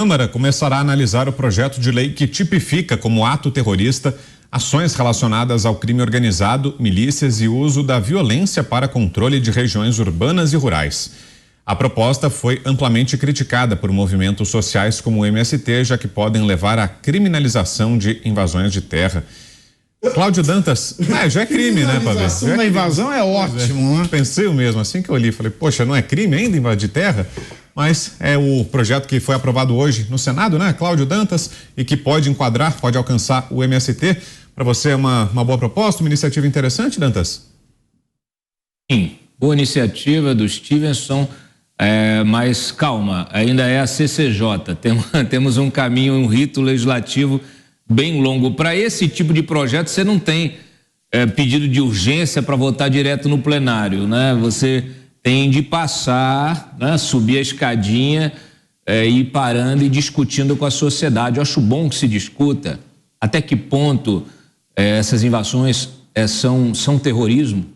A Câmara começará a analisar o projeto de lei que tipifica como ato terrorista ações relacionadas ao crime organizado, milícias e uso da violência para controle de regiões urbanas e rurais. A proposta foi amplamente criticada por movimentos sociais como o MST, já que podem levar à criminalização de invasões de terra. Cláudio Dantas, já é crime, né, Pavê? A invasão é ótimo, né? Pensei o mesmo, assim que eu li, falei, poxa, não é crime ainda invadir terra? Mas é o projeto que foi aprovado hoje no Senado, né, Cláudio Dantas, e que pode enquadrar, pode alcançar o MST. Para você é uma boa proposta, uma iniciativa interessante, Dantas? Sim, boa iniciativa do Stevenson, mas calma, ainda é a CCJ, temos um caminho, um rito legislativo bem longo. Para esse tipo de projeto você não tem pedido de urgência para votar direto no plenário, né? Você tem de passar, né, subir a escadinha, ir parando e discutindo com a sociedade. Eu acho bom que se discuta até que ponto essas invasões são terrorismo,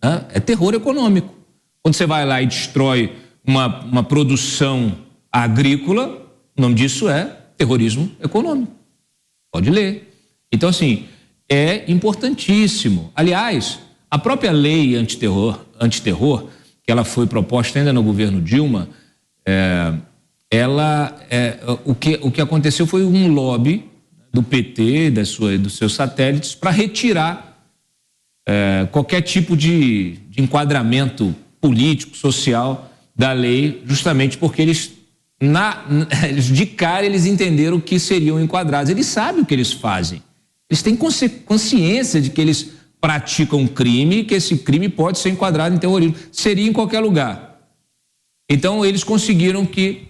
né? É terror econômico. Quando você vai lá e destrói uma produção agrícola, o nome disso é terrorismo econômico. Pode ler. Então, assim, é importantíssimo. Aliás, a própria lei antiterror, que ela foi proposta ainda no governo Dilma, o que aconteceu foi um lobby do PT, dos seus satélites, para retirar qualquer tipo de enquadramento político, social da lei, justamente porque eles de cara eles entenderam que seriam enquadrados. Eles sabem o que eles fazem. Eles têm consciência de que eles praticam crime e que esse crime pode ser enquadrado em terrorismo. Seria em qualquer lugar. Então eles conseguiram que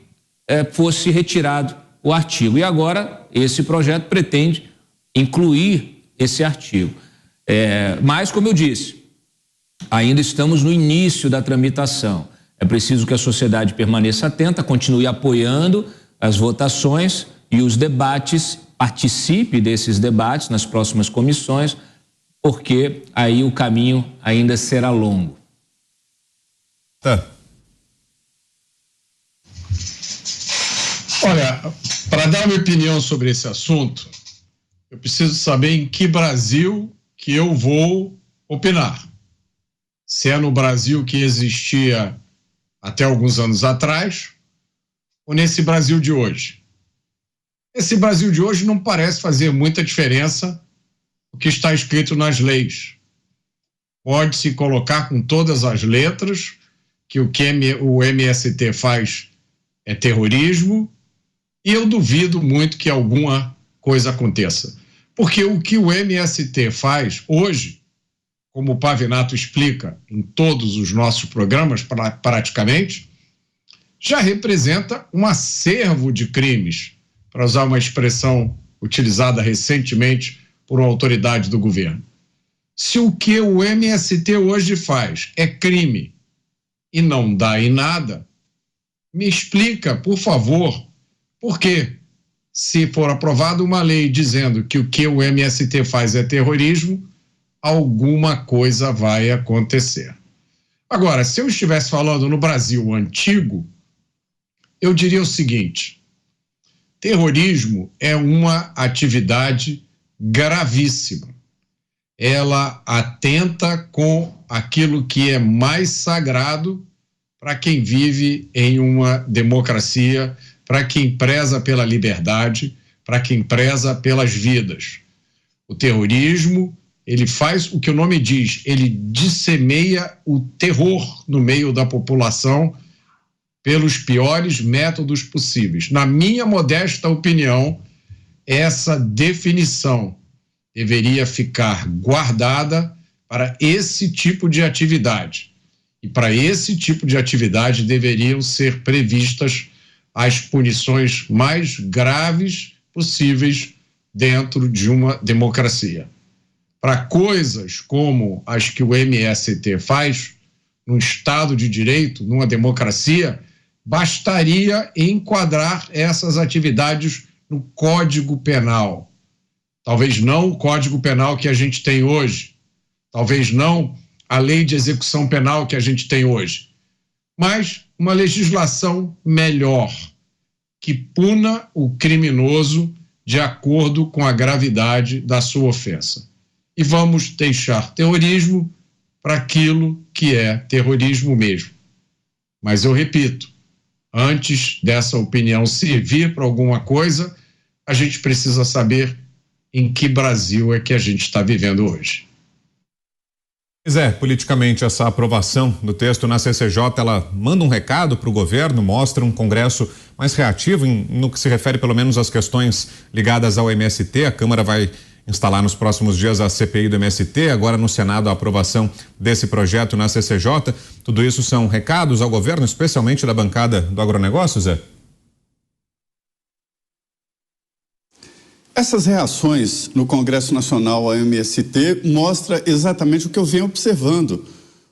fosse retirado o artigo. E agora esse projeto pretende incluir esse artigo. Mas, como eu disse, ainda estamos no início da tramitação. É preciso que a sociedade permaneça atenta, continue apoiando as votações e os debates, participe desses debates nas próximas comissões, porque aí o caminho ainda será longo. Tá. Olha, para dar minha opinião sobre esse assunto, eu preciso saber em que Brasil que eu vou opinar. Se é no Brasil que existia até alguns anos atrás, ou nesse Brasil de hoje. Esse Brasil de hoje não parece fazer muita diferença o que está escrito nas leis. Pode-se colocar com todas as letras que o MST faz é terrorismo, e eu duvido muito que alguma coisa aconteça. Porque o que o MST faz hoje, como o Pavinato explica em todos os nossos programas, praticamente, já representa um acervo de crimes, para usar uma expressão utilizada recentemente por uma autoridade do governo. Se o que o MST hoje faz é crime e não dá em nada, me explica, por favor, por quê? Se for aprovada uma lei dizendo que o que o MST faz é terrorismo, alguma coisa vai acontecer. Agora, se eu estivesse falando no Brasil antigo, eu diria o seguinte: terrorismo é uma atividade gravíssima. Ela atenta com aquilo que é mais sagrado para quem vive em uma democracia, para quem preza pela liberdade, para quem preza pelas vidas. O terrorismo, ele faz o que o nome diz, ele dissemeia o terror no meio da população pelos piores métodos possíveis. Na minha modesta opinião, essa definição deveria ficar guardada para esse tipo de atividade. E para esse tipo de atividade deveriam ser previstas as punições mais graves possíveis dentro de uma democracia. Para coisas como as que o MST faz, num Estado de Direito, numa democracia, bastaria enquadrar essas atividades no Código Penal. Talvez não o Código Penal que a gente tem hoje, talvez não a Lei de Execução Penal que a gente tem hoje, mas uma legislação melhor, que puna o criminoso de acordo com a gravidade da sua ofensa. E vamos deixar terrorismo para aquilo que é terrorismo mesmo. Mas eu repito, antes dessa opinião servir para alguma coisa, a gente precisa saber em que Brasil é que a gente está vivendo hoje. Pois é, politicamente essa aprovação do texto na CCJ, ela manda um recado para o governo, mostra um Congresso mais reativo no que se refere pelo menos às questões ligadas ao MST. A Câmara vai instalar nos próximos dias a CPI do MST, agora no Senado a aprovação desse projeto na CCJ. Tudo isso são recados ao governo, especialmente da bancada do agronegócio, Zé? Essas reações no Congresso Nacional ao MST mostra exatamente o que eu venho observando.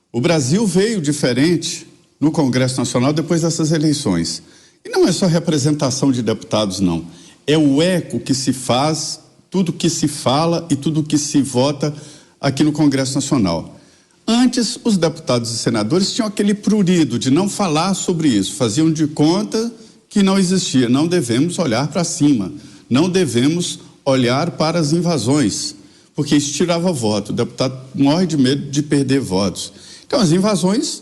O Brasil veio diferente no Congresso Nacional depois dessas eleições. E não é só representação de deputados, não. É o eco que se faz, tudo que se fala e tudo que se vota aqui no Congresso Nacional. Antes, os deputados e senadores tinham aquele prurido de não falar sobre isso, faziam de conta que não existia. Não devemos olhar para cima. Não devemos olhar para as invasões, porque isso tirava voto. O deputado morre de medo de perder votos. Então, as invasões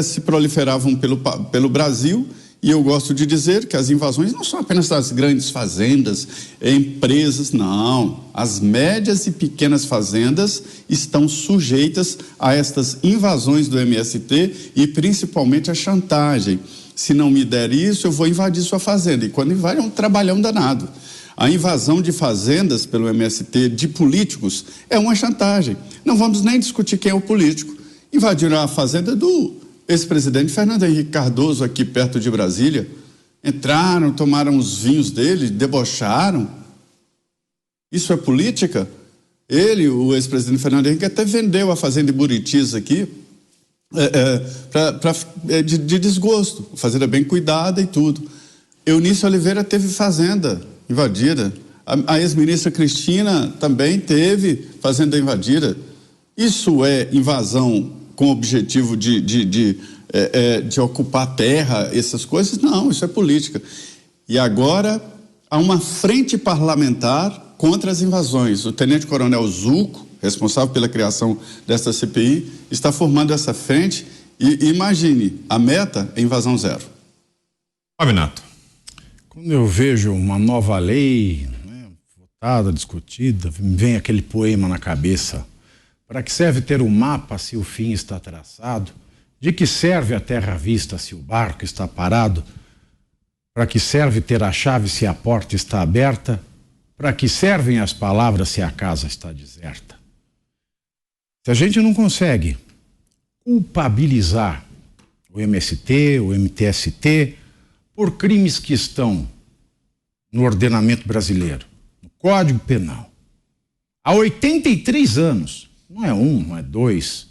se proliferavam pelo Brasil, e eu gosto de dizer que as invasões não são apenas das grandes fazendas, empresas, não. As médias e pequenas fazendas estão sujeitas a estas invasões do MST e principalmente a chantagem. Se não me der isso, eu vou invadir sua fazenda. E quando invade, é um trabalhão danado. A invasão de fazendas pelo MST de políticos é uma chantagem. Não vamos nem discutir quem é o político. Invadiram a fazenda do ex-presidente Fernando Henrique Cardoso, aqui perto de Brasília. Entraram, tomaram os vinhos dele, debocharam. Isso é política? Ele, o ex-presidente Fernando Henrique, até vendeu a fazenda de Buritis aqui de desgosto. Fazenda bem cuidada e tudo. Eunice Oliveira teve fazenda invadida. A ex-ministra Cristina também teve fazenda invadida. Isso é invasão com o objetivo de ocupar terra, essas coisas? Não, isso é política. E agora há uma frente parlamentar contra as invasões. O tenente-coronel Zuco, responsável pela criação desta CPI, está formando essa frente e imagine, a meta é invasão zero. Fabinato. Quando eu vejo uma nova lei, né, votada, discutida, me vem aquele poema na cabeça. Para que serve ter um mapa se o fim está traçado? De que serve a terra vista se o barco está parado? Para que serve ter a chave se a porta está aberta? Para que servem as palavras se a casa está deserta? Se a gente não consegue culpabilizar o MST, o MTST, por crimes que estão no ordenamento brasileiro, no Código Penal, há 83 anos, não é um, não é dois,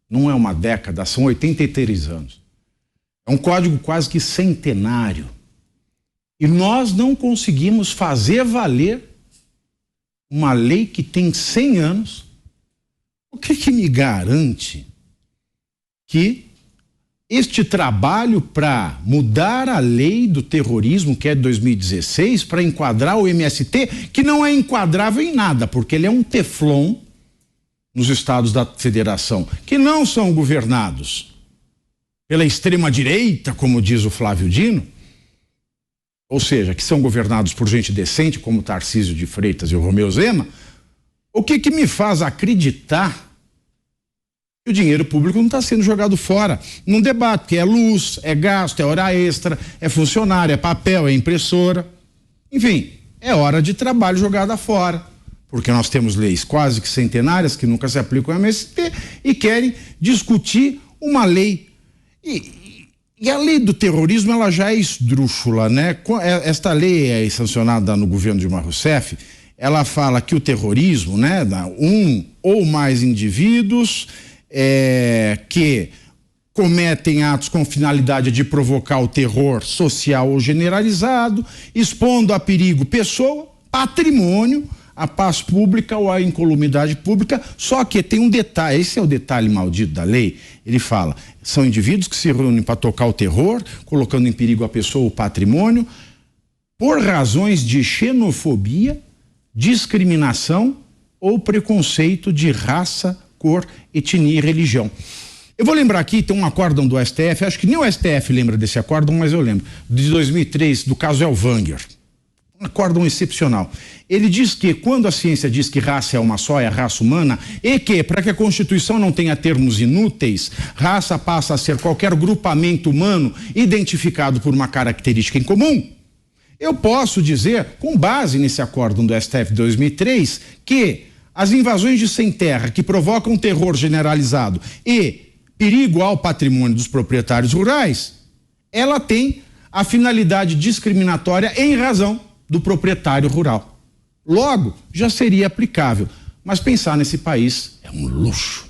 não é uma década, são 83 anos. É um código quase que centenário. E nós não conseguimos fazer valer uma lei que tem 100 anos. O que me garante que este trabalho para mudar a lei do terrorismo, que é de 2016, para enquadrar o MST, que não é enquadrável em nada, porque ele é um teflon nos estados da federação, que não são governados pela extrema-direita, como diz o Flávio Dino, ou seja, que são governados por gente decente, como Tarcísio de Freitas e o Romeu Zema. O que me faz acreditar que o dinheiro público não está sendo jogado fora num debate, que é luz, é gasto, é hora extra, é funcionário, é papel, é impressora. Enfim, é hora de trabalho jogada fora, porque nós temos leis quase que centenárias que nunca se aplicam ao MST e querem discutir uma lei. E a lei do terrorismo, ela já é esdrúxula, né? Esta lei é sancionada no governo de Dilma Rousseff. Ela fala que o terrorismo, né, um ou mais indivíduos que cometem atos com finalidade de provocar o terror social ou generalizado, expondo a perigo pessoa, patrimônio, a paz pública ou a incolumidade pública. Só que tem um detalhe, esse é o detalhe maldito da lei. Ele fala, são indivíduos que se reúnem para tocar o terror, colocando em perigo a pessoa ou o patrimônio, por razões de xenofobia, discriminação ou preconceito de raça, cor, etnia e religião. Eu vou lembrar aqui, tem um acórdão do STF, acho que nem o STF lembra desse acórdão, mas eu lembro, de 2003, do caso Elvanger. Um acórdão excepcional. Ele diz que quando a ciência diz que raça é uma só, é a raça humana, e que, para que a Constituição não tenha termos inúteis, raça passa a ser qualquer grupamento humano identificado por uma característica em comum, eu posso dizer, com base nesse acórdão do STF de 2003, que as invasões de sem terra que provocam terror generalizado e perigo ao patrimônio dos proprietários rurais, ela tem a finalidade discriminatória em razão do proprietário rural. Logo, já seria aplicável. Mas pensar nesse país é um luxo.